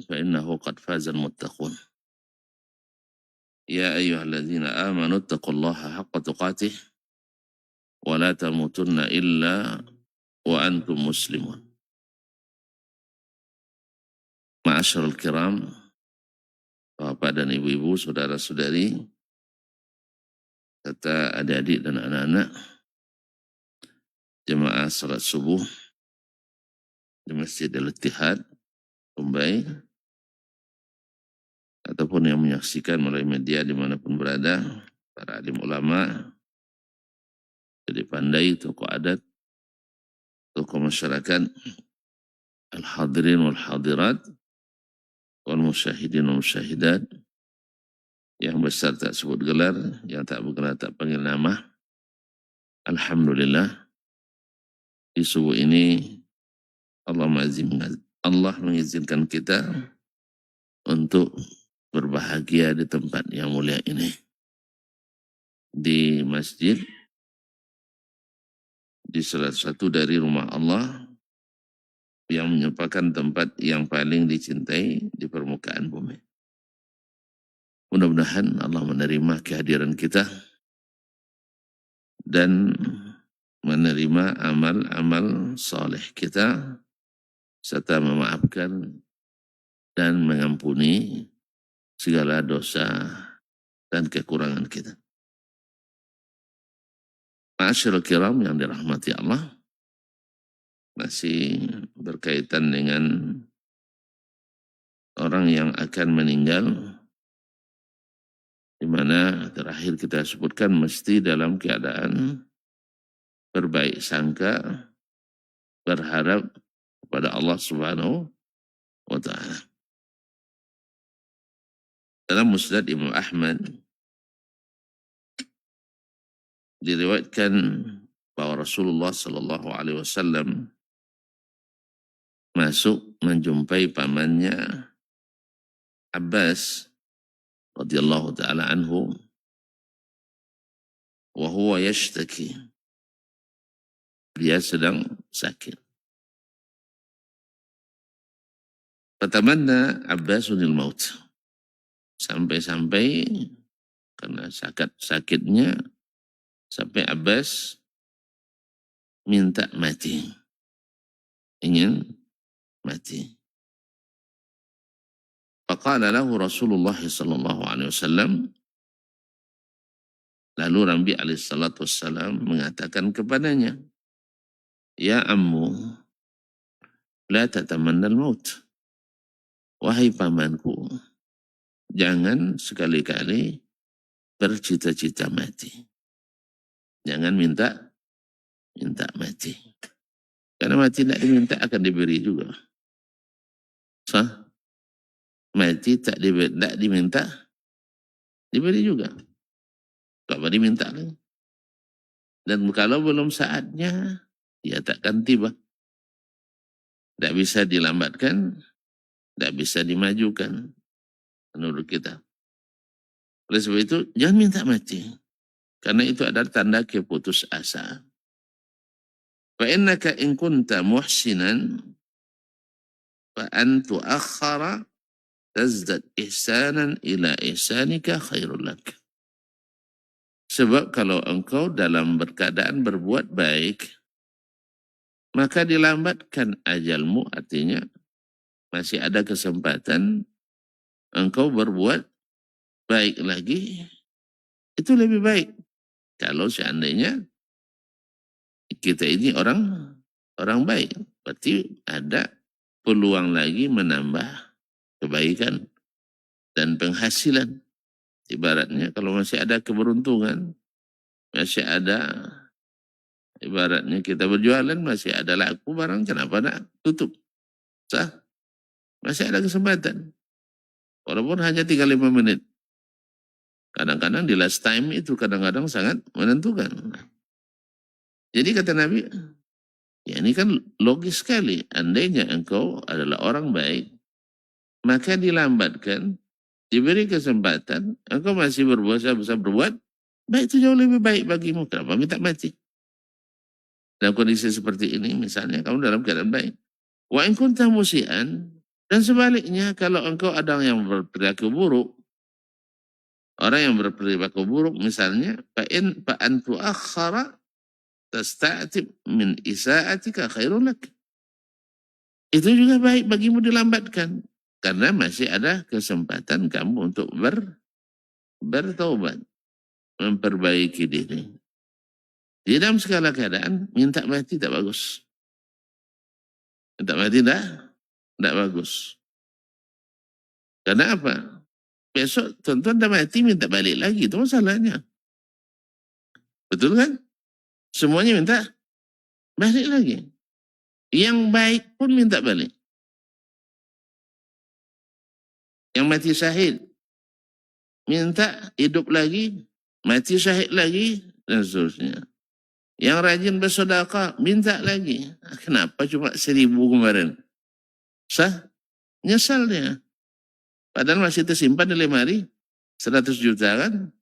فإنه قد فاز المتقون يا أيها الذين آمنوا اتقوا الله حق تقاته ولا تموتن إلا وأنتم مسلمون. Ma'asyiral kiram, Bapak dan Ibu-ibu, saudara-saudari, serta adik-adik dan anak-anak jemaah salat subuh di Masjid Al-Ittihad, Mumbai, ataupun yang menyaksikan melalui media dimanapun berada, para alim ulama, jadi pandai, tokoh adat, tokoh masyarakat, al-hadirin wal-hadirat, wal-musyahidin wal-musyahidat, yang besar tak sebut gelar, yang tak bergelar tak panggil nama. Alhamdulillah, di subuh ini Allah mengizinkan kita untuk berbahagia di tempat yang mulia ini. Di masjid, di salah satu dari rumah Allah yang merupakan tempat yang paling dicintai di permukaan bumi. Mudah-mudahan Allah menerima kehadiran kita dan menerima amal-amal soleh kita serta memaafkan dan mengampuni segala dosa dan kekurangan kita. Ma'asyiral kiram yang dirahmati Allah, masih berkaitan dengan orang yang akan meninggal, di mana terakhir kita sebutkan mesti dalam keadaan berbaik sangka, berharap kepada Allah Subhanahu wa Ta'ala. Dalam Musnad Imam Ahmad diriwayatkan bahwa Rasulullah Sallallahu Alaihi Wasallam masuk menjumpai pamannya Abbas radhiyallahu taala anhu wa huwa yashtaki, dia sedang sakit. Fatamanna Abbasunil maut, sampai-sampai karena sakitnya sampai Abbas minta mati, ingin mati. Faqala lahu Rasulullah sallallahu alaihi wasallam, lalu Nabi alaihi salatu wassalam mengatakan kepadanya, ya ammu, la tatamannal maut. Wahai pamanku, jangan sekali-kali bercita-cita mati. Jangan minta mati. Karena mati tidak diminta akan diberi juga. Sah? Mati tak diminta, diberi juga. Kalau diminta lagi. Dan kalau belum saatnya, dia takkan tiba. Tidak bisa dilambatkan, tidak bisa dimajukan menurut kita. Oleh sebab itu, jangan minta mati. Karena itu adalah tanda keputus asa. Fa innaka in kunta muhsinan fa an tuakhara tazdad ihsanan ila ihsanika khairul lak. Sebab kalau engkau dalam keadaan berbuat baik, maka dilambatkan ajalmu, artinya masih ada kesempatan engkau berbuat baik lagi, itu lebih baik. Kalau seandainya kita ini orang baik, berarti ada peluang lagi menambah kebaikan dan penghasilan. Ibaratnya kalau masih ada keberuntungan, masih ada, ibaratnya kita berjualan, masih ada laku barang, kenapa nak tutup? Sah? Masih ada kesempatan. Walaupun hanya 35 menit. Kadang-kadang di last time itu kadang-kadang sangat menentukan. Jadi kata Nabi, ya ini kan logis sekali. Andainya engkau adalah orang baik, maka dilambatkan, diberi kesempatan, engkau masih bisa berbuat baik, itu jauh lebih baik bagimu. Kenapa minta mati? Dalam kondisi seperti ini, misalnya kamu dalam keadaan baik. Wa in kunta musian, Dan sebaliknya, kalau engkau ada yang berperilaku buruk, orang yang berperilaku buruk misalnya, fa'an tu'akhara tasta'tib min isa'atika khairun lak. Itu juga baik bagimu dilambatkan. Karena masih ada kesempatan kamu untuk bertaubat, memperbaiki diri. Di dalam segala keadaan, minta mati tak bagus. Minta mati tak bagus. Karena apa? Besok tuan-tuan dah mati minta balik lagi, itu masalahnya. Betul kan? Semuanya minta balik lagi. Yang baik pun minta balik. Yang mati syahid, minta hidup lagi, mati syahid lagi, dan seterusnya. Yang rajin bersedekah, minta lagi. Kenapa cuma 1.000 kemarin? Nyesal dia. Padahal masih tersimpan di lemari 100 juta kan.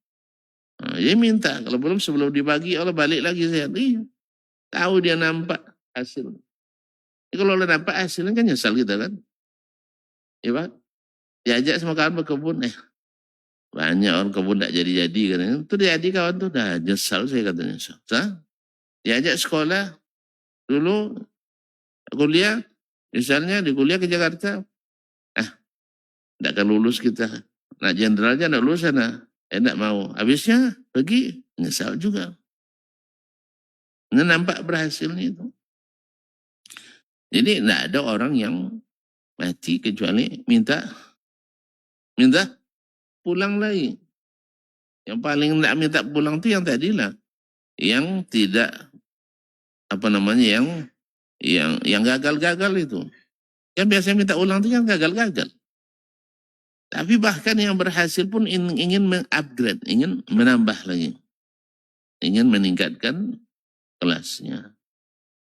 Dia minta, kalau belum sebelum dibagi Allah balik lagi saya. Tahu dia nampak hasil. Kalau udah nampak hasilnya kan nyesal kita kan. Ya Pak, diajak sama kawan berkebun, banyak orang kebun tak jadi-jadi katanya. Itu jadi kawan tuh dah nyesal saya katanya. Diajak sekolah dulu kuliah, misalnya di kuliah ke Jakarta, tak akan lulus kita. Nak jenderal aja nak lulus sana, tak mau. Habisnya pergi, nyesal juga. Ini nampak berhasilnya itu. Jadi tidak ada orang yang mati kecuali minta pulang lagi. Yang paling tidak minta pulang itu yang tadilah, yang tidak yang gagal-gagal itu. Yang biasanya minta ulang itu yang gagal-gagal. Tapi bahkan yang berhasil pun ingin mengupgrade, ingin menambah lagi. Ingin meningkatkan kelasnya.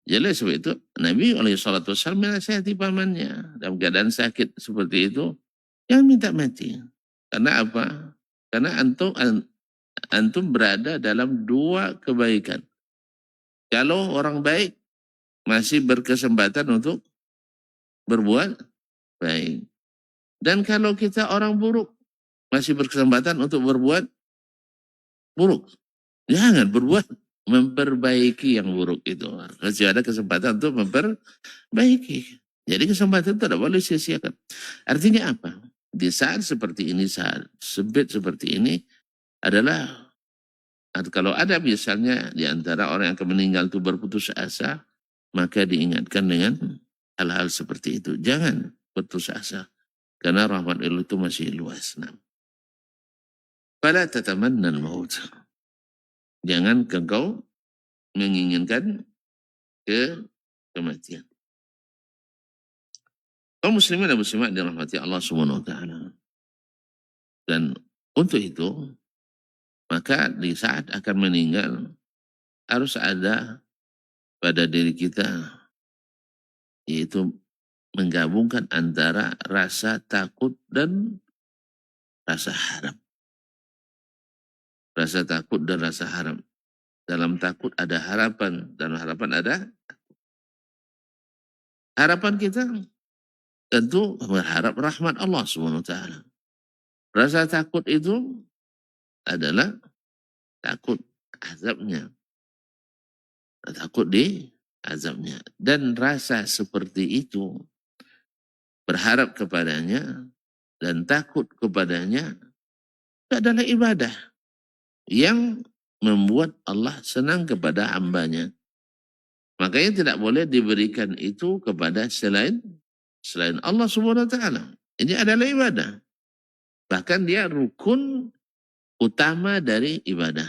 Jadi sebab itu Nabi SAW menasihati pamannya dalam keadaan sakit seperti itu, yang minta mati. Karena apa? Karena antum berada dalam 2 kebaikan. Kalau orang baik masih berkesempatan untuk berbuat baik. Dan kalau kita orang buruk masih berkesempatan untuk berbuat buruk. Jangan berbuat memperbaiki yang buruk itu. Masih ada kesempatan untuk memperbaiki. Jadi kesempatan itu tidak boleh sia-siakan. Artinya apa? Di saat seperti ini, saat sempit seperti ini adalah, kalau ada misalnya di antara orang yang akan meninggal itu berputus asa, maka diingatkan dengan hal-hal seperti itu. Jangan putus asa. Karena rahmat Allah itu masih luas. Fala tatamanna al-maut. Jangan engkau menginginkan kematian. Kaum muslimin dan muslimat dirahmati Allah Subhanahu wa taala. Dan untuk itu, maka di saat akan meninggal harus ada pada diri kita, yaitu menggabungkan antara rasa takut dan rasa harap. Rasa takut dan rasa harap. Dalam takut ada harapan, dalam harapan ada harapan kita tentu berharap rahmat Allah Subhanahu wa taala. Rasa takut itu adalah takut azabnya. Takut di azabnya. Dan rasa seperti itu, berharap kepadanya dan takut kepadanya, itu adalah ibadah yang membuat Allah senang kepada hambanya. Makanya tidak boleh diberikan itu kepada selain Allah Subhanahu wa taala. Ini adalah ibadah. Bahkan dia rukun utama dari ibadah.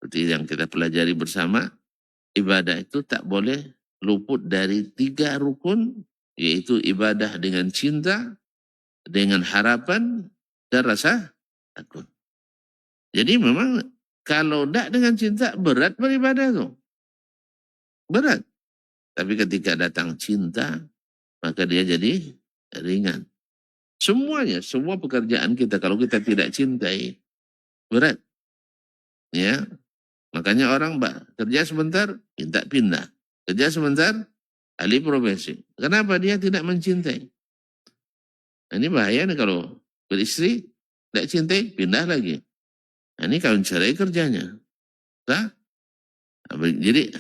Seperti yang kita pelajari bersama, ibadah itu tak boleh luput dari 3 rukun, yaitu ibadah dengan cinta, dengan harapan, dan rasa takut. Jadi memang kalau tidak dengan cinta, berat beribadah itu. Berat. Tapi ketika datang cinta, maka dia jadi ringan. Semuanya, semua pekerjaan kita kalau kita tidak cintai, berat. Ya, makanya orang kerja sebentar, minta pindah. Kerja sebentar, alih profesi. Kenapa? Dia tidak mencintai. Ini bahaya nih kalau beristri, tidak cintai, pindah lagi. Ini kawin cerai kerjanya. Nah, jadi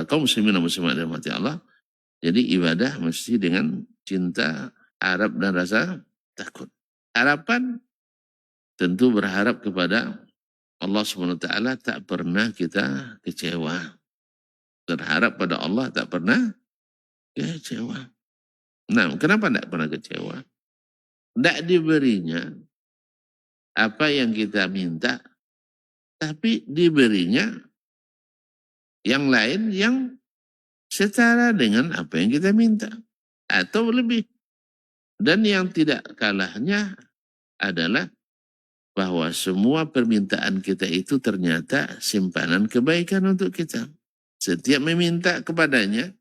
kaum muslimin dan muslimat dan mati Allah, jadi ibadah mesti dengan cinta, harap dan rasa takut. Harapan tentu berharap kepada Allah SWT tak pernah kita kecewa. Berharap pada Allah tak pernah kecewa. Nah, kenapa tidak pernah kecewa? Tidak diberinya apa yang kita minta, tapi diberinya yang lain yang setara dengan apa yang kita minta. Atau lebih. Dan yang tidak kalahnya adalah bahwa semua permintaan kita itu ternyata simpanan kebaikan untuk kita. Setiap meminta kepadanya,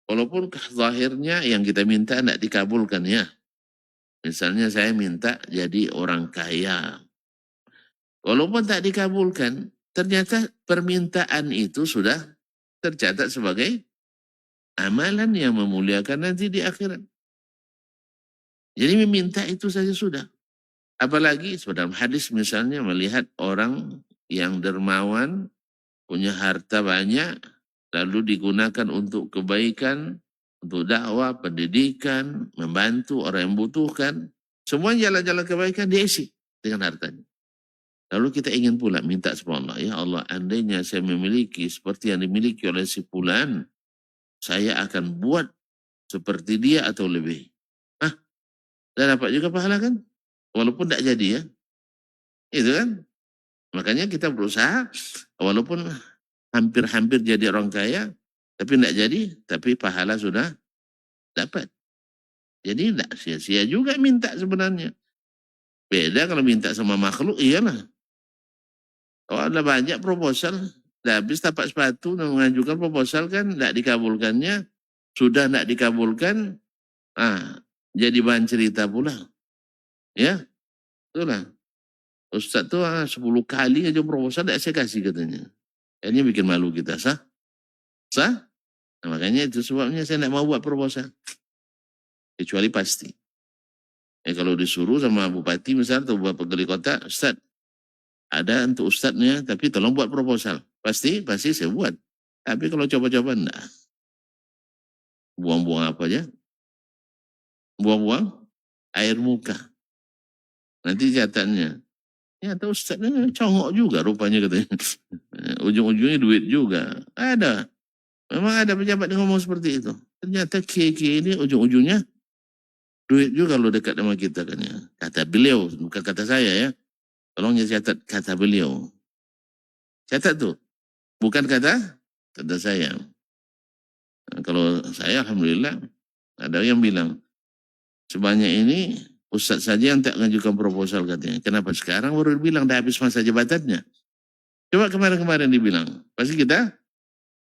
walaupun zahirnya yang kita minta tidak dikabulkan ya. Misalnya saya minta jadi orang kaya. Walaupun tak dikabulkan, ternyata permintaan itu sudah tercatat sebagai amalan yang memuliakan nanti di akhirat. Jadi meminta itu saja sudah. Apalagi dalam hadis misalnya melihat orang yang dermawan, punya harta banyak, lalu digunakan untuk kebaikan, untuk dakwah, pendidikan, membantu orang yang membutuhkan. Semua jalan-jalan kebaikan diisi dengan hartanya. Lalu kita ingin pula minta sama Allah, ya Allah, andainya saya memiliki seperti yang dimiliki oleh si fulan, saya akan buat seperti dia atau lebih. Dan dapat juga pahala kan? Walaupun tidak jadi ya. Itu kan? Makanya kita berusaha, walaupun hampir-hampir jadi orang kaya, tapi tidak jadi, tapi pahala sudah dapat. Jadi tidak sia-sia juga minta sebenarnya. Beda kalau minta sama makhluk, iyalah. Kalau ada banyak proposal, dah habis tapak sepatu mengajukan proposal kan, tidak dikabulkannya, sudah tidak dikabulkan, jadi bahan cerita pula. Ya, itulah. Ustaz tuh 10 kali aja proposal tidak saya kasih katanya. Ini bikin malu kita, sah? Sah? Nah, makanya itu sebabnya saya tidak mau buat proposal. Kecuali pasti. Kalau disuruh sama bupati misalnya atau bapak wali kota, Ustaz, ada untuk ustadznya, tapi tolong buat proposal. Pasti saya buat. Tapi kalau coba-coba enggak. Buang-buang apa aja? Buang-buang air muka. Nanti catatannya. Ya atau ustadznya congok juga rupanya katanya. Ujung-ujungnya duit juga. Ada. Memang ada pejabat yang ngomong seperti itu. Ternyata KK ini ujung-ujungnya duit juga lo dekat sama kita kan ya. Kata beliau, bukan kata saya ya. Tolong ya catat kata beliau. Catat tuh. Bukan kata saya. Nah, kalau saya alhamdulillah ada yang bilang sebanyak ini Ustadz saja yang tak mengajukan proposal katanya. Kenapa sekarang baru bilang dah habis masa jabatannya? Coba kemarin-kemarin dibilang. Pasti kita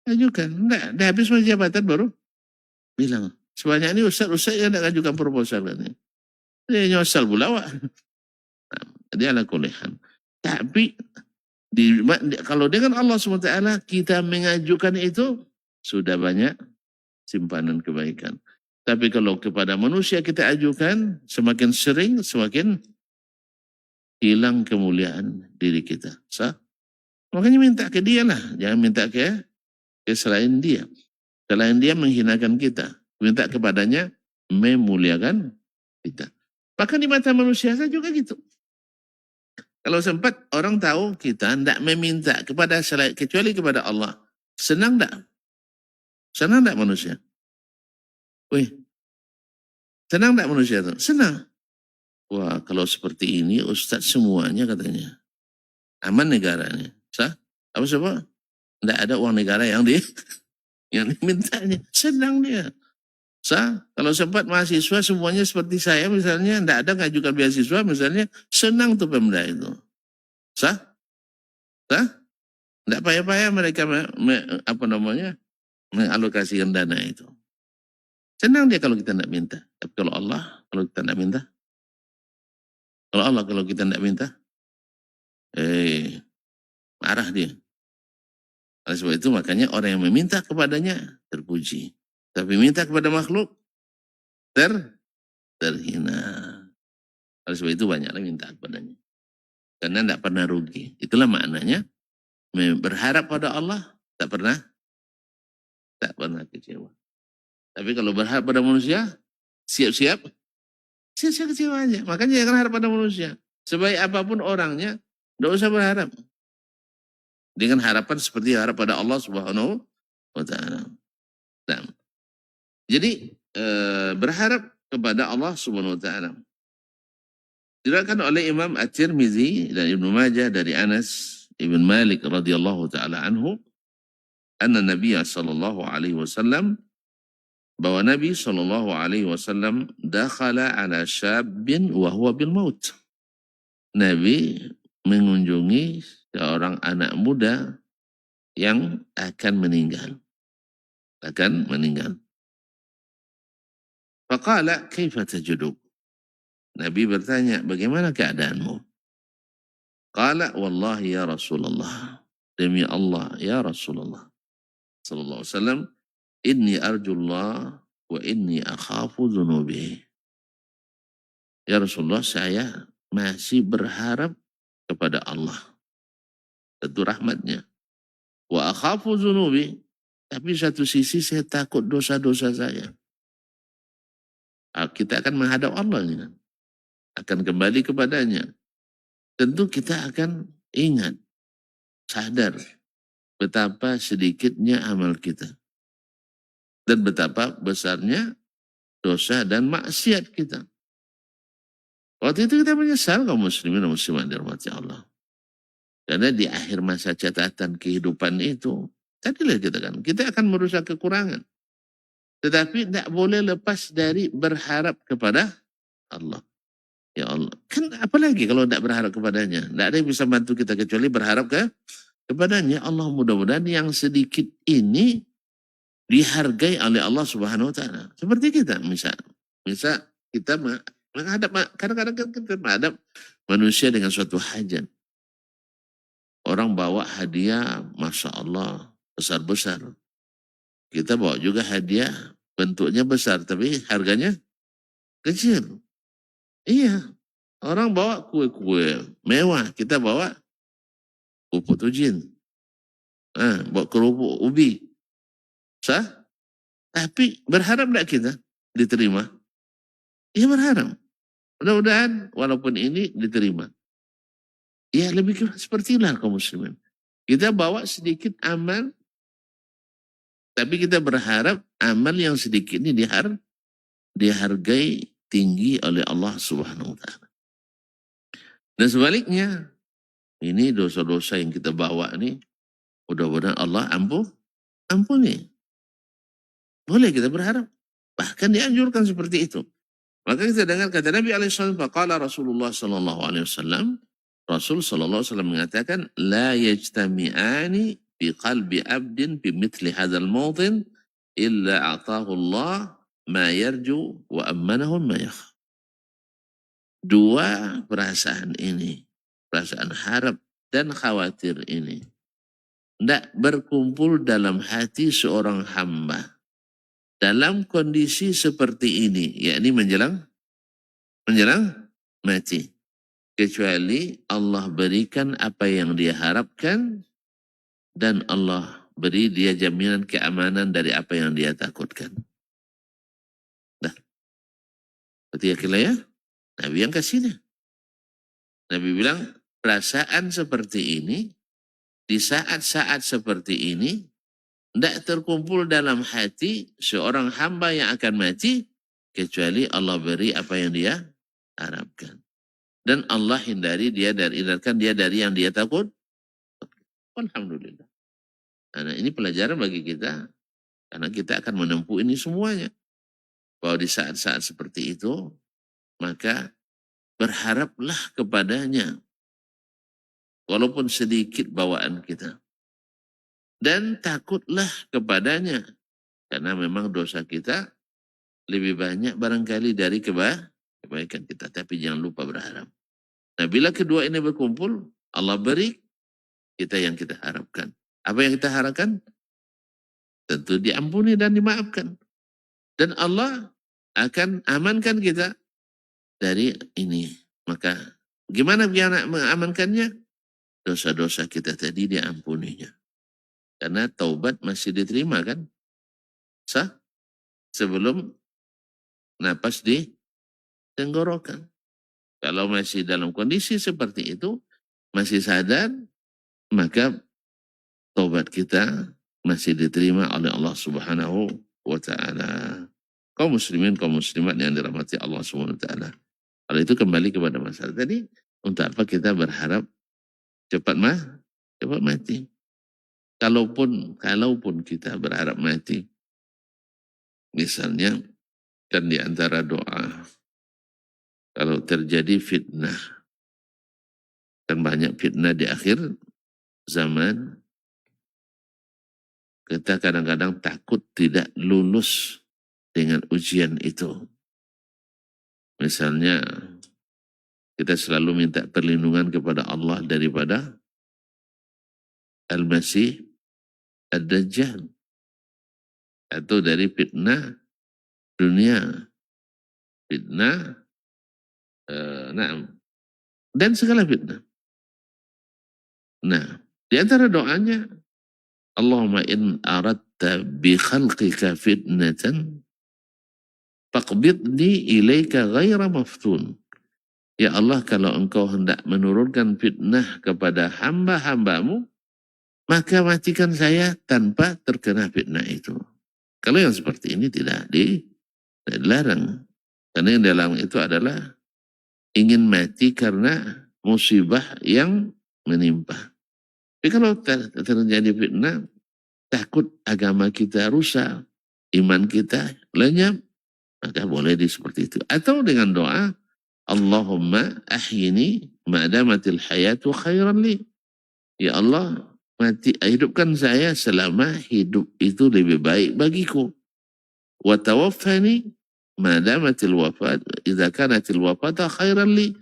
ajukan. Enggak, dah habis masa jabatan baru bilang. Sebanyak ini Ustadz yang tak mengajukan proposal katanya. Dia nyosal pula wak. Nah, dia ala kulihan. Tapi kalau dengan Allah SWT kita mengajukan itu sudah banyak simpanan kebaikan. Tapi kalau kepada manusia kita ajukan, semakin sering semakin hilang kemuliaan diri kita. Sah? Makanya minta ke dia lah, jangan minta ke selain dia. Selain dia menghinakan kita, minta kepadanya memuliakan kita. Bahkan di mata manusia saya juga gitu. Kalau sempat orang tahu kita tidak meminta kepada selain kecuali kepada Allah, senang tidak? Senang tidak manusia? Wih, senang tidak manusia itu? Senang. Wah, kalau seperti ini Ustadz semuanya katanya. Aman negaranya. Sah? Apa sebab? Tidak ada uang negara yang dimintanya. Senang dia. Sah? Kalau sempat mahasiswa semuanya seperti saya misalnya, tidak ada ngajukan beasiswa misalnya, senang tuh Pemda itu. Sah? Sah? Tidak payah-payah mereka mengalokasikan dana itu. Senang dia kalau kita tidak minta. Tapi kalau Allah, kalau kita tidak minta, kalau kita tidak minta, marah dia. Oleh sebab itu makanya orang yang meminta kepadanya terpuji. Tapi minta kepada makhluk terhina. Oleh sebab itu banyaklah minta kepadanya. Karena tidak pernah rugi. Itulah maknanya. Berharap pada Allah tak pernah kecewa. Tapi kalau berharap pada manusia, siap-siap kecewa aja. Makanya jangan harap pada manusia. Sebaik apapun orangnya, tidak usah berharap. Dengan harapan seperti harap pada Allah Subhanahu wa Ta'ala. Nah, jadi berharap kepada Allah Subhanahu wa Ta'ala. Diriwayatkan oleh Imam At-Tirmizi dan Ibnu Majah dari Anas ibn Malik radhiyallahu taala anhu, anna Nabi sallallahu alaihi wasallam, bahwa Nabi sallallahu alaihi wasallam dakhala ala syabin wa huwa bil maut. Nabi mengunjungi seorang anak muda yang akan meninggal. Faqala kaifa tajuduk? Nabi bertanya, bagaimana keadaanmu? Qala wallahi ya Rasulullah, demi Allah ya Rasulullah sallallahu alaihi wasallam, inni arjullah wa inni akhafu dhunubi. Ya Rasulullah, saya masih berharap kepada Allah, tentu rahmatnya. Wa akhafu dhunubi, tapi satu sisi saya takut dosa-dosa saya. Kita akan menghadap Allah ini kan, akan kembali kepadanya. Tentu kita akan ingat, sadar betapa sedikitnya amal kita dan betapa besarnya dosa dan maksiat kita. Waktu itu kita menyesal kaum muslimin dan muslimat dirahmati Allah. Karena di akhir masa catatan kehidupan itu, tadilah kita akan merusak kekurangan. Tetapi tidak boleh lepas dari berharap kepada Allah. Ya Allah. Kan apalagi kalau tidak berharap kepadanya. Tidak ada yang bisa bantu kita kecuali berharap kepadanya. Allah, mudah-mudahan yang sedikit ini dihargai oleh Allah Subhanahu wa Ta'ala. Seperti kita misal kita menghadap, kadang-kadang kita menghadap manusia dengan suatu hajat. Orang bawa hadiah, Masya Allah, besar-besar. Kita bawa juga hadiah, bentuknya besar, tapi harganya kecil. Iya, orang bawa kue-kue mewah, kita bawa pupuk ujin. Bawa kerupuk ubi. Sah? Tapi berharap tidak kita diterima? Iya berharap. Mudah-mudahan walaupun ini diterima. Ya lebih seperti inilah kaum muslimin. Kita bawa sedikit amal, tapi kita berharap amal yang sedikit ini dihargai tinggi oleh Allah Subhanahu wa Ta'ala. Dan sebaliknya, ini dosa-dosa yang kita bawa ini, mudah-mudahan Allah ampuni. Boleh kita berharap. Bahkan dianjurkan seperti itu. Maka kita dengar kata Nabi SAW, faqala Rasulullah SAW, Rasul SAW mengatakan, la yajtami'ani fi qalbi abdin fi mithli hadzal mawdin illa a'tahu Allah ma yarju wa ammanahu ma yakhaf. Dua perasaan ini, perasaan harap dan khawatir ini, tidak berkumpul dalam hati seorang hamba dalam kondisi seperti ini, yakni menjelang mati, kecuali Allah berikan apa yang dia harapkan dan Allah beri dia jaminan keamanan dari apa yang dia takutkan. Nah, berarti yakinlah ya, Nabi yang kasihnya. Nabi bilang, perasaan seperti ini, di saat-saat seperti ini, tidak terkumpul dalam hati seorang hamba yang akan mati, kecuali Allah beri apa yang dia harapkan. Dan Allah hindarkan dia dari yang dia takut. Alhamdulillah. Nah, ini pelajaran bagi kita, karena kita akan menempuh ini semuanya. Bahwa di saat-saat seperti itu, maka berharaplah kepadanya, walaupun sedikit bawaan kita. Dan takutlah kepadanya, karena memang dosa kita lebih banyak barangkali dari kebaikan kita. Tapi jangan lupa berharap. Nah, bila kedua ini berkumpul, Allah beri kita yang kita harapkan. Apa yang kita harapkan? Tentu diampuni dan dimaafkan. Dan Allah akan amankan kita dari ini. Maka gimana biar mengamankannya? Dosa-dosa kita tadi diampuninya. Karena taubat masih diterima kan? Sah? Sebelum napas di tenggorokan. Kalau masih dalam kondisi seperti itu, masih sadar, maka taubat kita masih diterima oleh Allah Subhanahu wa Ta'ala. Kaum muslimin, kaum muslimat yang dirahmati Allah Subhanahu wa Ta'ala. Kalau itu kembali kepada masalah tadi, untuk apa kita berharap cepat mati? Kalaupun kita berharap mati, misalnya kan di antara doa, kalau terjadi fitnah, kan banyak fitnah di akhir zaman, kita kadang-kadang takut tidak lulus dengan ujian itu. Misalnya kita selalu minta perlindungan kepada Allah daripada Al-Masih Ad-Dajjal, atau dari fitnah dunia, fitnah dan segala fitnah. Nah, di antara doanya, Allahumma in aradta bi khalqika fitnatan faqbidni ilaika ghaira maftun. Ya Allah, kalau engkau hendak menurunkan fitnah kepada hamba-hambamu, maka matikan saya tanpa terkena fitnah itu. Kalau yang seperti ini tidak dilarang. Karena yang dalam itu adalah ingin mati karena musibah yang menimpa. Tapi kalau terjadi fitnah, takut agama kita rusak, iman kita lenyap, maka boleh seperti itu. Atau dengan doa, Allahumma ahyini ma'adamatil hayatu khairan li. Ya Allah, hidupkan saya selama hidup itu lebih baik bagiku. Wa tawaffani ma'adamatil wafat, idza kanatil wafata khairan li.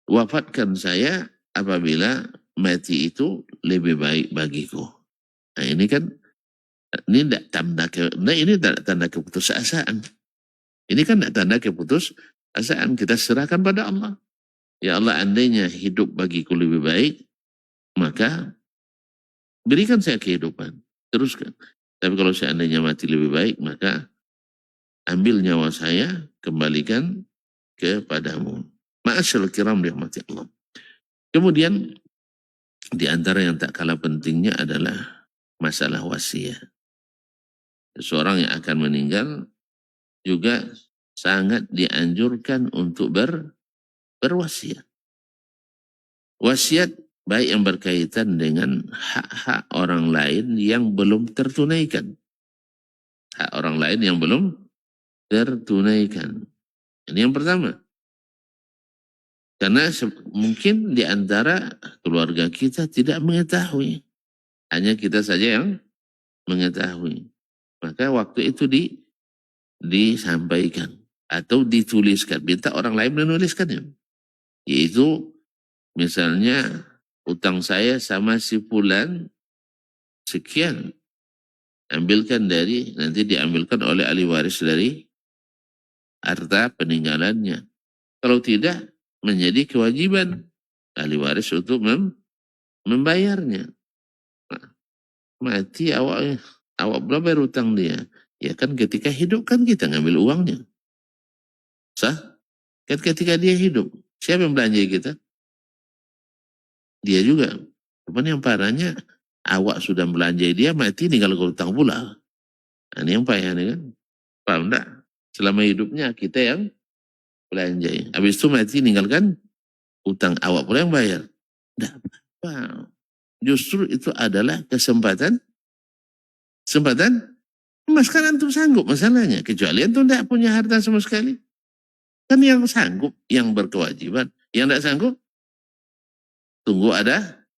Wafatkan saya apabila mati itu lebih baik bagiku. Nah ini kan, ini tidak tanda keputusasaan. Ini kan tidak tanda keputusasaan. Kita serahkan pada Allah. Ya Allah, andainya hidup bagiku lebih baik, maka berikan saya kehidupan. Teruskan. Tapi kalau seandainya mati lebih baik, maka ambil nyawa saya, kembalikan kepadamu. Ma'asyarul kiram rahmati Allah. Kemudian di antara yang tak kalah pentingnya adalah masalah wasiat. Seorang yang akan meninggal juga sangat dianjurkan untuk berwasiat. Wasiat baik yang berkaitan dengan hak-hak orang lain yang belum tertunaikan. Hak orang lain yang belum tertunaikan. Ini yang pertama. Karena mungkin di antara keluarga kita tidak mengetahui. Hanya kita saja yang mengetahui. Maka waktu itu disampaikan atau dituliskan. Minta orang lain menuliskannya. Yaitu misalnya utang saya sama si fulan sekian. Ambilkan nanti diambilkan oleh ahli waris dari harta peninggalannya. Kalau tidak, menjadi kewajiban ahli waris untuk membayarnya. Nah, mati awak belum bayar utang dia. Ya kan ketika hidup kan kita ngambil uangnya. Sah? Kan ketika dia hidup, siapa yang belanja kita? Dia juga. Cuman yang parahnya, awak sudah belanja dia, mati tinggal utang pula. Nah, ini yang payah nih kan. Paham enggak? Selama hidupnya kita yang belanja. Habis itu mati ninggalkan utang, awak pula yang bayar. Enggak apa-apa. Justru itu adalah kesempatan mas kan antum sanggup masalahnya. Kecuali antum tidak punya harta sama sekali. Kan yang sanggup, yang berkewajiban. Yang tidak sanggup, tunggu ada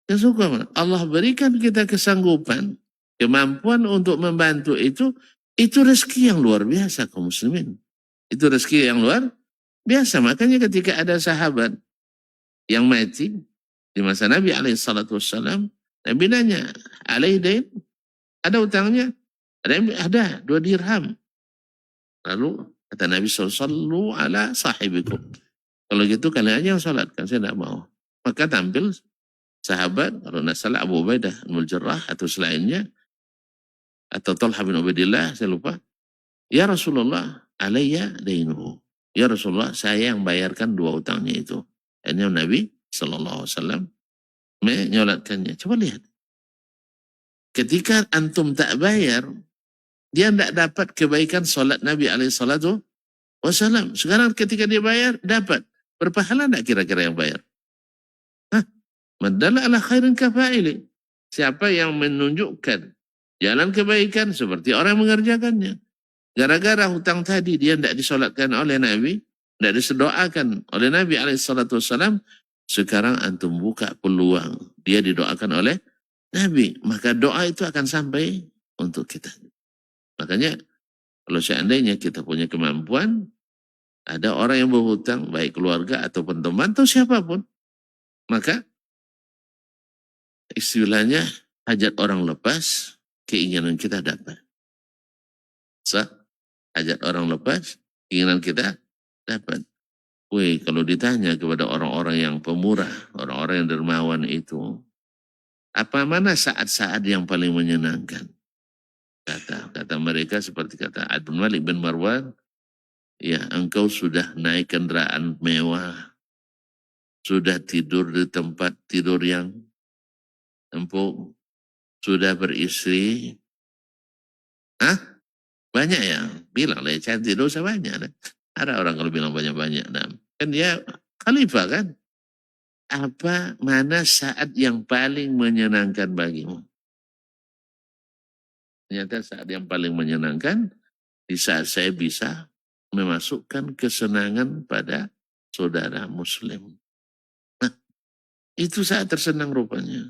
kesanggupan. Allah berikan kita kesanggupan, kemampuan untuk membantu itu rezeki yang luar biasa kaum muslimin. Itu rezeki yang luar biasa. Makanya ketika ada sahabat yang mati di masa Nabi SAW, Nabi nanya, alaihi dain, ada utangnya? Ada 2 dirham. Lalu Kata Nabi SAW, sallu ala sahibikum. Kalau gitu kalian aja yang salatkan, saya tidak mau. Maka tampil sahabat, kalau tidak salah Abu Ubaidah Al-Jarrah atau selainnya, atau Talha bin Ubaidillah, saya lupa. Ya Rasulullah, alayya dainuhu. Ya Rasulullah, saya yang bayarkan dua utangnya itu. Ini Nabi SAW menyolatkannya. Coba lihat. Ketika antum tak bayar, dia tidak dapat kebaikan solat Nabi SAW. Sekarang ketika dia bayar, dapat. Berpahala tidak kira-kira yang bayar? Hah? Madalla ala khairin kafaili. Siapa yang menunjukkan jalan kebaikan seperti orang yang mengerjakannya. Gara-gara hutang tadi dia tidak disolatkan oleh Nabi, tidak disedoakan oleh Nabi SAW, sekarang antum buka peluang dia didoakan oleh Nabi. Maka doa itu akan sampai untuk kita. Makanya kalau seandainya kita punya kemampuan, ada orang yang berhutang, baik keluarga ataupun teman atau siapapun, maka istilahnya hajat orang lepas, keinginan kita dapat. Hajat orang lepas, keinginan kita dapat. Wih, kalau ditanya kepada orang-orang yang pemurah, orang-orang yang dermawan itu, apa mana saat-saat yang paling menyenangkan? Kata mereka seperti kata Abdul Malik bin Marwan, ya engkau sudah naik kendaraan mewah, sudah tidur di tempat tidur yang empuk, sudah beristri. Hah? Banyak yang bilang lah, cantik dosa banyak. Ada orang kalau bilang banyak-banyak. Nah, kan dia khalifah kan. Apa mana saat yang paling menyenangkan bagimu? Ternyata saat yang paling menyenangkan, di saat saya bisa memasukkan kesenangan pada saudara muslim. Nah, itu saat tersenang rupanya.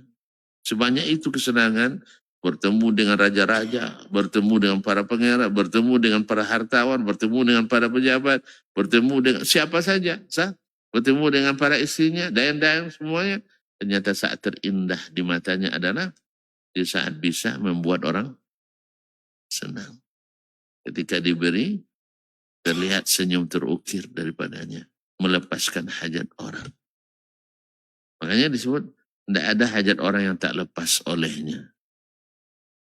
Sebanyak itu kesenangan, bertemu dengan raja-raja, bertemu dengan para pangeran, bertemu dengan para hartawan, bertemu dengan para pejabat, bertemu dengan siapa saja, bertemu dengan para istrinya, dayang-dayang semuanya. Ternyata saat terindah di matanya adalah di saat bisa membuat orang senang. Ketika diberi, terlihat senyum terukir daripadanya, melepaskan hajat orang. Makanya disebut, tidak ada hajat orang yang tak lepas olehnya.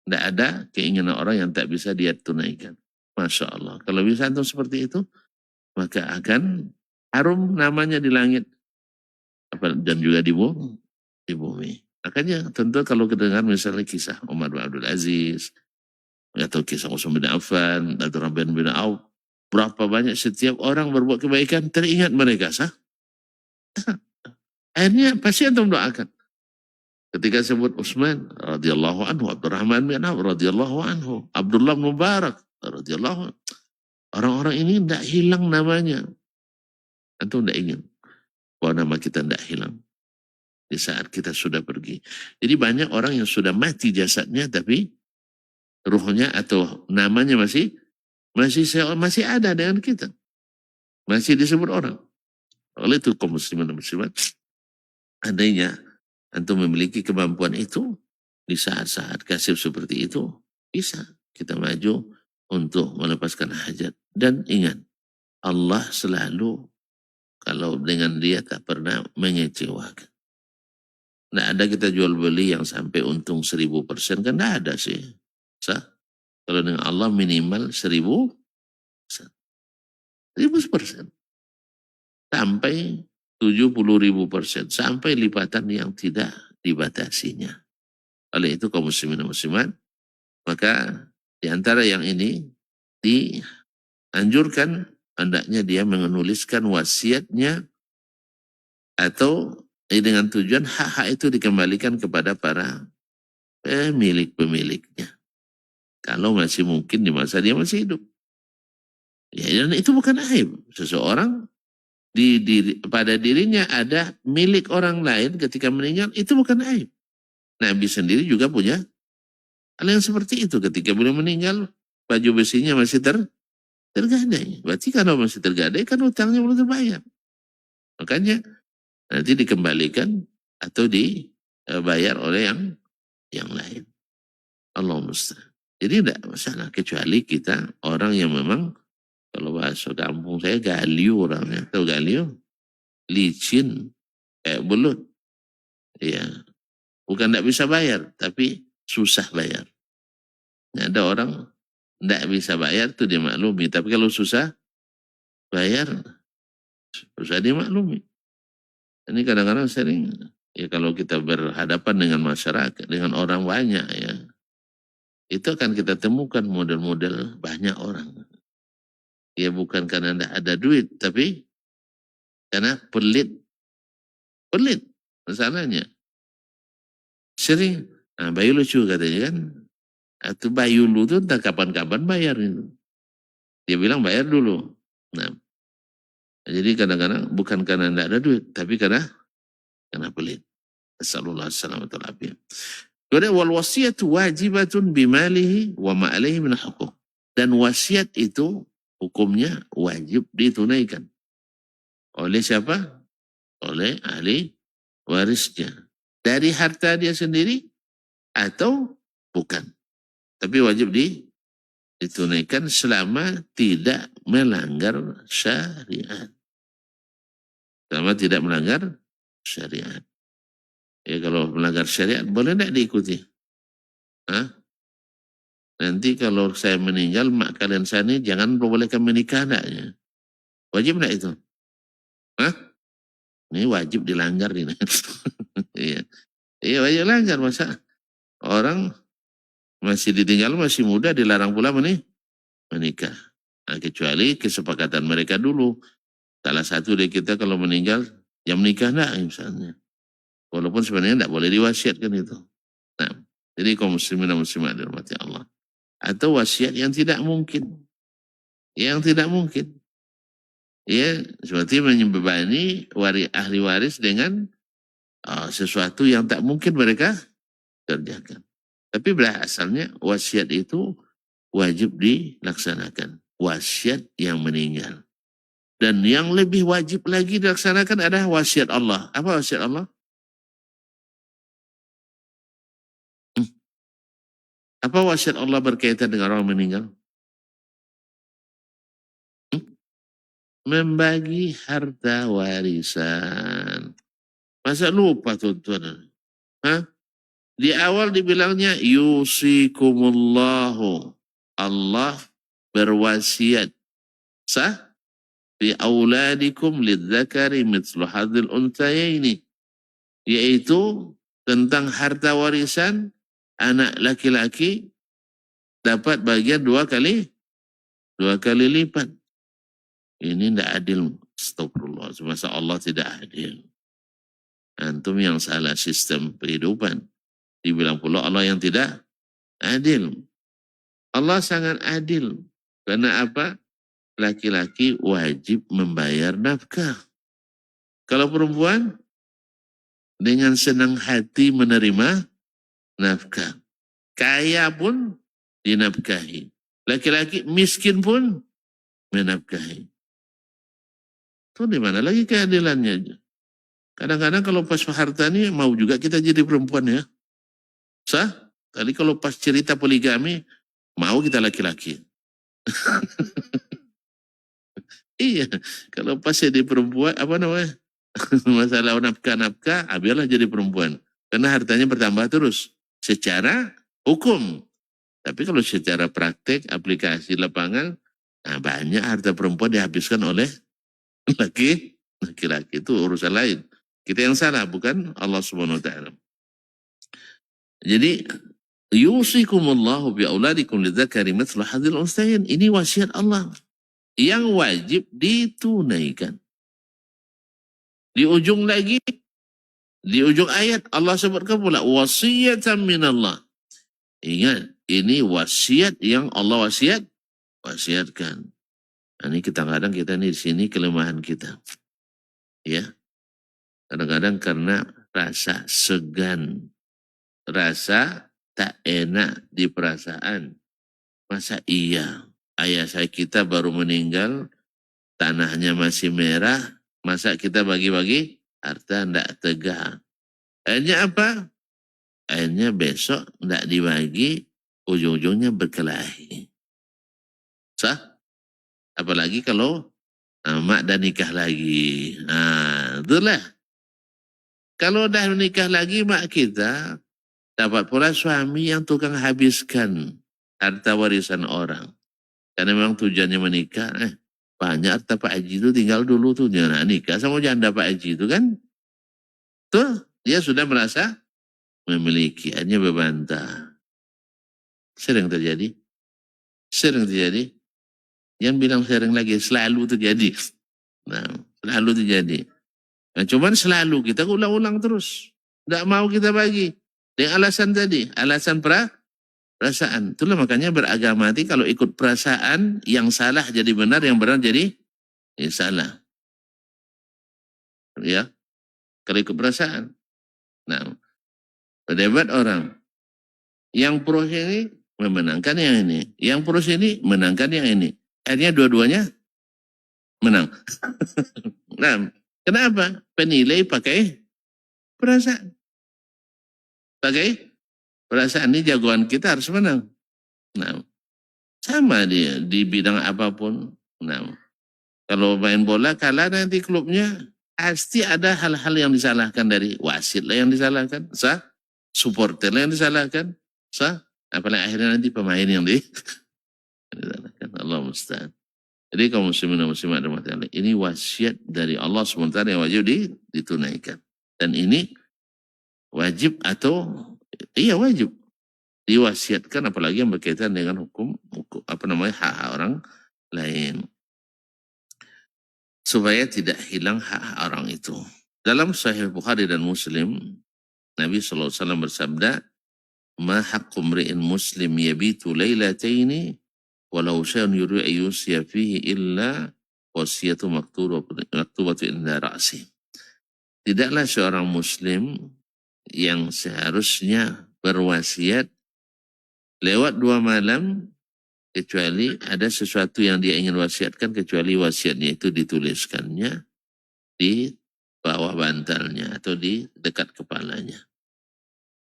Tidak ada keinginan orang yang tak bisa dia tunaikan. Masya Allah. Kalau bisa antum seperti itu, maka akan harum namanya di langit. Dan juga di bumi. Makanya tentu kalau kedengar misalnya kisah Umar bin Abdul Aziz, atau kisah Utsman bin Affan, atau Rabi'ah bin Auf, berapa banyak setiap orang berbuat kebaikan, teringat mereka. Akhirnya pasti antum doakan. Ketika sebut Utsman radhiyallahu anhu, Abdurrahman bin Auf radhiyallahu anhu, Abdullah bin Mubarak radhiyallahu anhu, orang-orang ini tidak hilang namanya. Antum tidak ingin bahwa nama kita tidak hilang di saat kita sudah pergi. Jadi banyak orang yang sudah mati jasadnya, tapi ruhnya atau namanya masih ada dengan kita, masih disebut orang. Oleh itu kaum muslimin dan muslimat, andainya antum memiliki kemampuan itu, di saat-saat kasih seperti itu, bisa kita maju untuk melepaskan hajat. Dan ingat, Allah selalu, kalau dengan dia tak pernah mengecewakan. Nggak ada kita jual beli yang sampai untung 1000%, kan nggak ada sih. Kalau dengan Allah minimal 1000%. Sampai 70.000%, sampai lipatan yang tidak dibatasinya. Oleh itu kaum muslimin dan muslimat, maka di antara yang ini dianjurkan hendaknya dia menuliskan wasiatnya, atau dengan tujuan hak-hak itu dikembalikan kepada para pemilik-pemiliknya. Kalau masih mungkin di masa dia masih hidup. Ya, dan itu bukan aib. Seseorang pada dirinya ada milik orang lain ketika meninggal, itu bukan aib. Nabi sendiri juga punya hal yang seperti itu. Ketika beliau meninggal, baju besinya masih tergadai. Berarti kalau masih tergadai, kan utangnya belum terbayar. Makanya nanti dikembalikan atau dibayar oleh yang lain. Allah musta'an. Jadi tidak masalah, kecuali kita orang yang memang Kalau bahasa kampung saya galiu orangnya. Tahu galiu? Licin, kayak belut. Iya. Bukan tidak bisa bayar, tapi susah bayar. Ada orang tidak bisa bayar itu dimaklumi. Tapi kalau susah bayar, susah dimaklumi. Ini kadang-kadang sering, ya kalau kita berhadapan dengan masyarakat, dengan orang banyak ya, itu akan kita temukan model-model banyak orang. Ya bukan karena tidak ada duit, tapi karena pelit. Pelit masalahnya. Sering, nah Bayu lucu katanya kan, atau Bayu lu tuh entah kapan-kapan bayar itu. Dia bilang bayar dulu. Nah, jadi kadang-kadang bukan karena tidak ada duit, tapi karena pelit. Assalamualaikum warahmatullahi wabarakatuh. Kemudian wal wasiyatu wajibatun bimalihi wa ma'alaihi min huquq. Dan wasiat itu hukumnya wajib ditunaikan. Oleh siapa? Oleh ahli warisnya. Dari harta dia sendiri atau bukan. Tapi wajib ditunaikan selama tidak melanggar syariat. Selama tidak melanggar syariat. Ya kalau melanggar syariat boleh tidak diikuti? Hah? Nanti kalau saya meninggal, mak kalian saya ini jangan perbolehkan menikah enggaknya. Wajib enggak itu? Hah? Ini wajib dilanggar ini. Iya. Iya wajib langgar, masa orang masih ditinggal masih muda dilarang pula menikah. Nah, kecuali kesepakatan mereka dulu. Salah satu dari kita kalau meninggal, ya menikah enggak misalnya. Walaupun sebenarnya enggak boleh diwasiatkan itu. Nah, jadi kaum muslimin dan muslimat dirahmati Allah. Atau wasiat yang tidak mungkin. Yang tidak mungkin. Ya, seperti membebani ahli waris dengan sesuatu yang tak mungkin mereka kerjakan. Tapi asalnya wasiat itu wajib dilaksanakan. Wasiat yang meninggal. Dan yang lebih wajib lagi dilaksanakan adalah wasiat Allah. Apa wasiat Allah? Apa wasiat Allah berkaitan dengan orang meninggal? Membagi harta warisan. Masa lupa tuan-tuan? Hah? Di awal dibilangnya yusikumullahu. Allah berwasiat. Sah? Fi auladikum lidzakari mithlu hadzil untayaini. Yaitu tentang harta warisan anak laki-laki dapat bagian dua kali lipat. Ini tidak adil. Astagfirullah. Masa Allah tidak adil. Antum yang salah sistem kehidupan. Dibilang pula Allah yang tidak adil. Allah sangat adil. Karena apa? Laki-laki wajib membayar nafkah. Kalau perempuan dengan senang hati menerima nafkah. Kaya pun dinafkahi. Laki-laki miskin pun menafkahi. Itu di mana lagi keadilannya? Kadang-kadang kalau pas harta ini mau juga kita jadi perempuan ya. Sah? Tadi kalau pas cerita poligami mau kita laki-laki. Iya, kalau pas jadi perempuan apa namanya? Masalah nafkah-nafkah, biarlah jadi perempuan. Karena hartanya bertambah terus secara hukum. Tapi kalau secara praktek, aplikasi lapangan, nah banyak harta perempuan dihabiskan oleh laki-laki. Itu urusan lain. Kita yang salah, bukan Allah Subhanahu wa taala. Jadi yusikumullahu bi auladikum lidzakari mithlu hadzil unsayain. Ini wasiat Allah yang wajib ditunaikan. Di ujung lagi, di ujung ayat Allah sebutkan pula wasiyatan minallah. Ingat, ini wasiat yang Allah wasiatkan. Nah, ini kadang-kadang kita nih di sini kelemahan kita. Ya. Kadang-kadang karena rasa segan, rasa tak enak di perasaan. Masa iya, ayah saya kita baru meninggal, tanahnya masih merah, masa kita bagi-bagi harta ndak tegak. Akhirnya apa? Akhirnya besok ndak dibagi, ujung-ujungnya berkelahi. Sah? Apalagi kalau mak dah nikah lagi. Itulah. Kalau dah nikah lagi mak kita, dapat pula suami yang tukang habiskan harta warisan orang. Karena memang tujuannya menikah, banyak harta Pak Haji itu tinggal dulu tuh. Dia nak nikah sama janda Pak Haji itu kan. Tuh, dia sudah merasa memiliki, hanya berbantah. Sering terjadi. Sering terjadi. Yang bilang sering lagi, selalu terjadi. Nah, selalu terjadi. Nah, cuman selalu kita ulang-ulang terus. Tidak mau kita bagi. Dengan alasan tadi, alasan perasaan. Itulah makanya beragama itu kalau ikut perasaan, yang salah jadi benar, yang benar jadi salah. Ya, kalau ikut perasaan. Nah, berdebat orang. Yang pro ini memenangkan yang ini. Yang pro ini menangkan yang ini. Akhirnya dua-duanya menang. Nah, kenapa? Penilai pakai perasaan. Pakai perasaan ini jagoan kita harus menang. Nah, sama dia di bidang apapun. Nah, kalau main bola kalah nanti klubnya pasti ada hal-hal yang disalahkan dari wasit lah yang disalahkan, sah? Supporter lah yang disalahkan, sah? Apalagi akhirnya nanti pemain yang disalahkan. Allah musta'an. Jadi kaum muslimin dan muslimat rahmatullahi, ini wasiat dari Allah SWT yang wajib ditunaikan. Dan ini wajib atau iya wajib diwasiatkan, apalagi yang berkaitan dengan hukum hak orang lain, supaya tidak hilang hak orang itu. Dalam Sahih Bukhari dan Muslim, Nabi SAW bersabda, "Ma haqqu mri'in muslim yabitu lailataini walau syai'un yuridu ayyusya fihi illa wasiyatu maktubatu inda ra'si." Tidaklah seorang muslim yang seharusnya berwasiat lewat 2 malam kecuali ada sesuatu yang dia ingin wasiatkan, kecuali wasiatnya itu dituliskannya di bawah bantalnya atau di dekat kepalanya.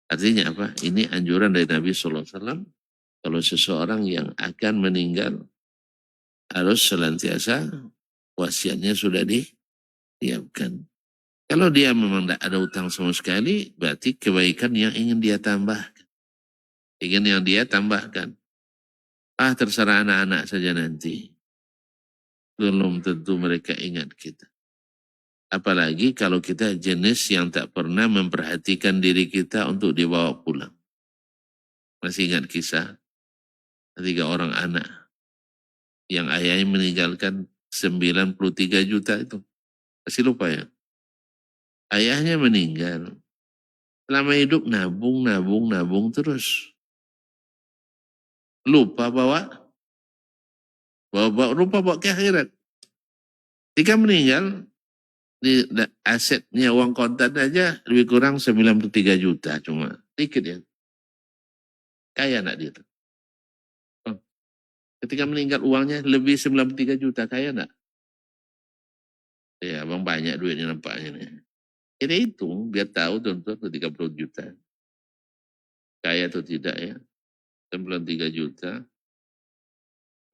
Artinya apa? Ini anjuran dari Nabi SAW. Kalau seseorang yang akan meninggal harus senantiasa wasiatnya sudah disiapkan. Kalau dia memang tidak ada utang sama sekali, berarti kebaikan yang ingin dia tambahkan. Ingin yang dia tambahkan. Terserah anak-anak saja nanti. Belum tentu mereka ingat kita. Apalagi kalau kita jenis yang tak pernah memperhatikan diri kita untuk dibawa pulang. Masih ingat kisah 3 orang anak yang ayahnya meninggalkan 93 juta itu. Masih lupa ya? Ayahnya meninggal. Selama hidup nabung terus. Lupa bawa ke akhirat. Ketika meninggal, di asetnya uang kontan aja lebih kurang 93 juta cuma. Dikit ya. Kaya nak dia tuh. Ketika meninggal uangnya lebih 93 juta, kaya nak? Ya, abang banyak duitnya nampaknya nih. Kita hitung biar tahu tuh 30 juta. Kaya atau tidak ya. 93 juta.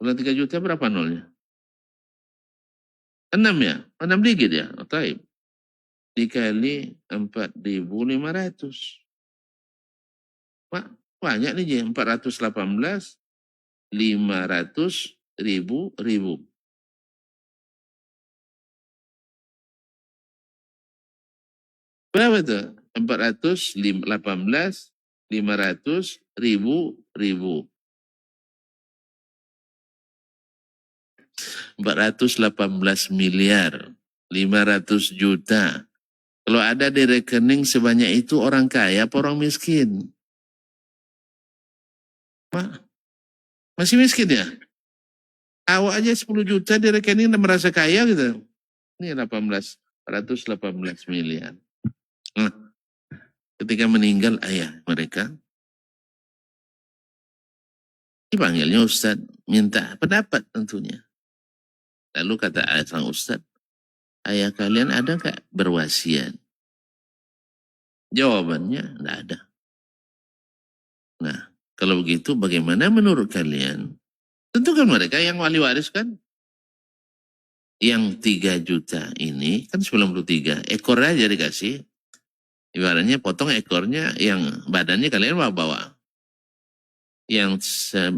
93 juta berapa nolnya? 6 ya? 6 dikit ya? Taib. Dikali 4.500. Banyak nih, 418, 500, ribu. Berapa tuh? 418, 500, ribu. 418 miliar, 500 juta. Kalau ada di rekening sebanyak itu, orang kaya apa orang miskin? Masih miskin ya? Awak aja 10 juta di rekening dan merasa kaya gitu. Ini 418 miliar. Nah, ketika meninggal ayah mereka, dipanggilnya Ustadz, minta pendapat tentunya. Lalu kata sang Ustadz, ayah kalian ada nggak berwasiat? Jawabannya nggak ada. Nah, kalau begitu bagaimana menurut kalian? Tentu kan mereka yang wali waris kan? yang 3 juta ini kan 93, ekor aja dikasih. Ibaratnya potong ekornya, yang badannya kalian bawa. Yang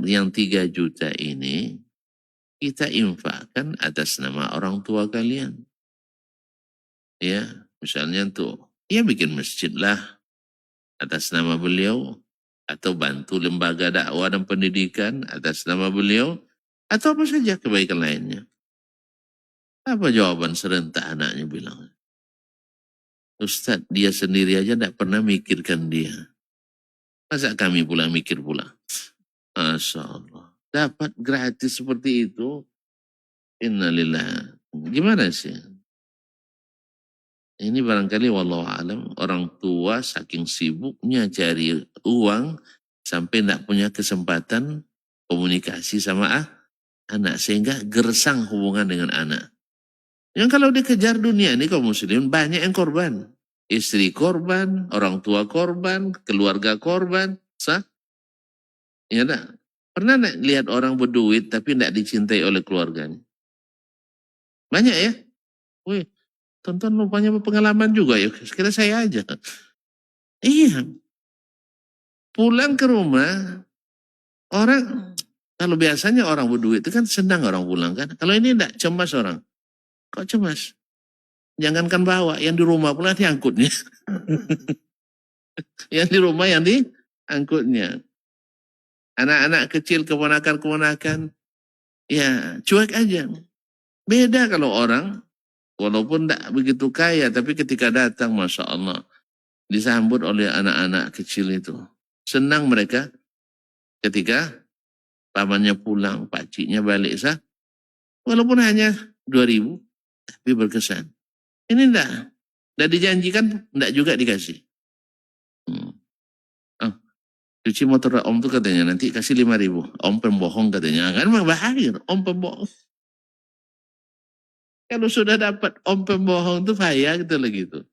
3 juta ini kita infakkan atas nama orang tua kalian. Ya, misalnya tuh, ya bikin masjid lah atas nama beliau, atau bantu lembaga dakwah dan pendidikan atas nama beliau, atau apa saja kebaikan lainnya. Apa jawaban serentak anaknya bilang? Ustadz, dia sendiri aja tidak pernah mikirkan dia. Masa kami pula mikir pula? Masya Allah. Dapat gratis seperti itu, innalillah. Gimana sih? Ini barangkali wallahu alam, orang tua saking sibuknya cari uang sampai tidak punya kesempatan komunikasi sama anak, sehingga gersang hubungan dengan anak. Yang kalau dikejar dunia ini kaum muslimin banyak yang korban. Istri korban, orang tua korban, keluarga korban. Sah? Ya enggak? Pernah enggak lihat orang berduit tapi tidak dicintai oleh keluarganya? Banyak ya? Wih, tonton rupanya pengalaman juga ya. Kira saya aja. Iya. Pulang ke rumah, orang, kalau biasanya orang berduit itu kan senang orang pulang kan. Kalau ini enggak, cemas orang. Kok cemas? Jangankan bawa, yang di rumah pula diangkutnya. Yang di rumah yang diangkutnya. Anak-anak kecil, keponakan-keponakan, ya cuek aja. Beda kalau orang, walaupun tidak begitu kaya, tapi ketika datang, Masya Allah, disambut oleh anak-anak kecil itu. Senang mereka ketika pamannya pulang, pakciknya balik sah. Walaupun hanya 2.000, tapi berkesan. Ini tidak dijanjikan, tidak juga dikasih. Cuci motor om tuh katanya nanti kasih 5.000. Om pembohong katanya. Kan memang bahaya, om pembohong. Kalau sudah dapat om pembohong tuh bahaya gitu lah gitu.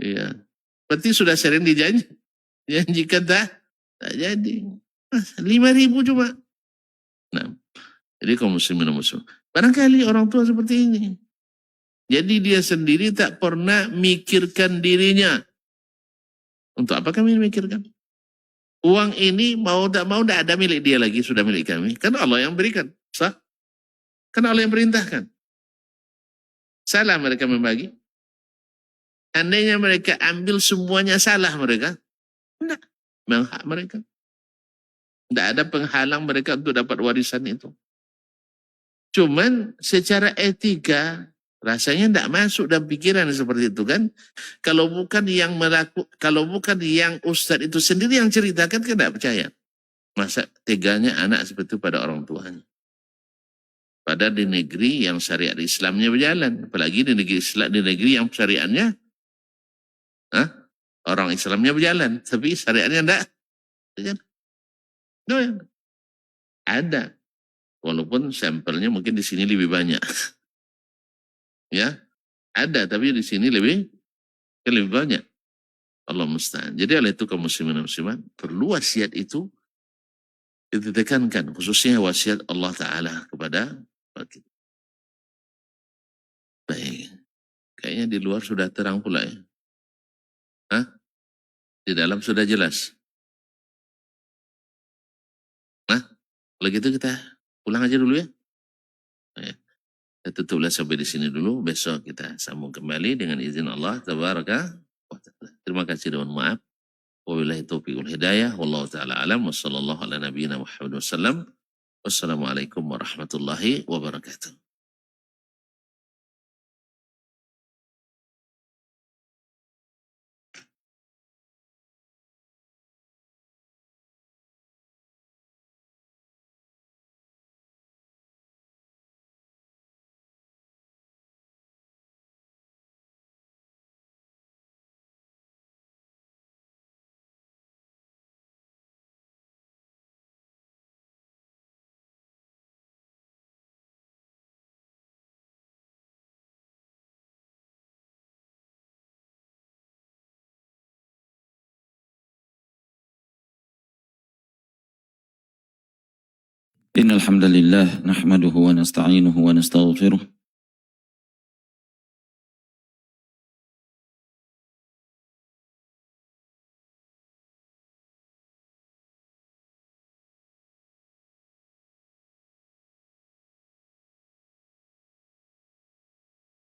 Iya. Berarti sudah sering dijanjikan tak jadi. 5.000 cuma. Nah, jadi kaum muslimin dan muslim. Barangkali orang tua seperti ini. Jadi dia sendiri tak pernah mikirkan dirinya. Untuk apa kami mikirkan? Uang ini mau tidak ada milik dia lagi, sudah milik kami. Kan Allah yang berikan. Sah? Kan Allah yang perintahkan. Salah mereka membagi. Andainya mereka ambil semuanya, salah mereka. Tidak. Memang hak mereka. Tidak ada penghalang mereka untuk dapat warisan itu. Cuman secara etika, rasanya tidak masuk dalam pikiran seperti itu kan. Kalau bukan yang ustadz itu sendiri yang ceritakan, kan tidak percaya. Masa teganya anak seperti itu pada orang tuanya. Padahal di negeri yang syariat Islamnya berjalan. Apalagi di negeri yang syariatnya orang Islamnya berjalan. Tapi syariatnya tidak. No, ada. Walaupun sampelnya mungkin di sini lebih banyak. Ya, ada. Tapi di sini lebih banyak. Allah musta'an. Jadi oleh itu kaum muslimin dan muslimat, perlu wasiat itu ditekankan. Khususnya wasiat Allah Ta'ala kepada kita. Baik. Kayaknya di luar sudah terang pula ya. Hah? Di dalam sudah jelas. Nah, kalau gitu kita pulang aja dulu ya. Ya. Kita tutuplah sampai di sini dulu. Besok kita sambung kembali dengan izin Allah Tabaraka wa Ta'ala. Terima kasih dan maaf. Wabillahi taufiq wal hidayah. Wallahu ta'ala alam. Wassallallahu ala nabiyina Muhammad wasallam. Wassalamualaikum warahmatullahi wabarakatuh. إن الحمد لله نحمده ونستعينه ونستغفره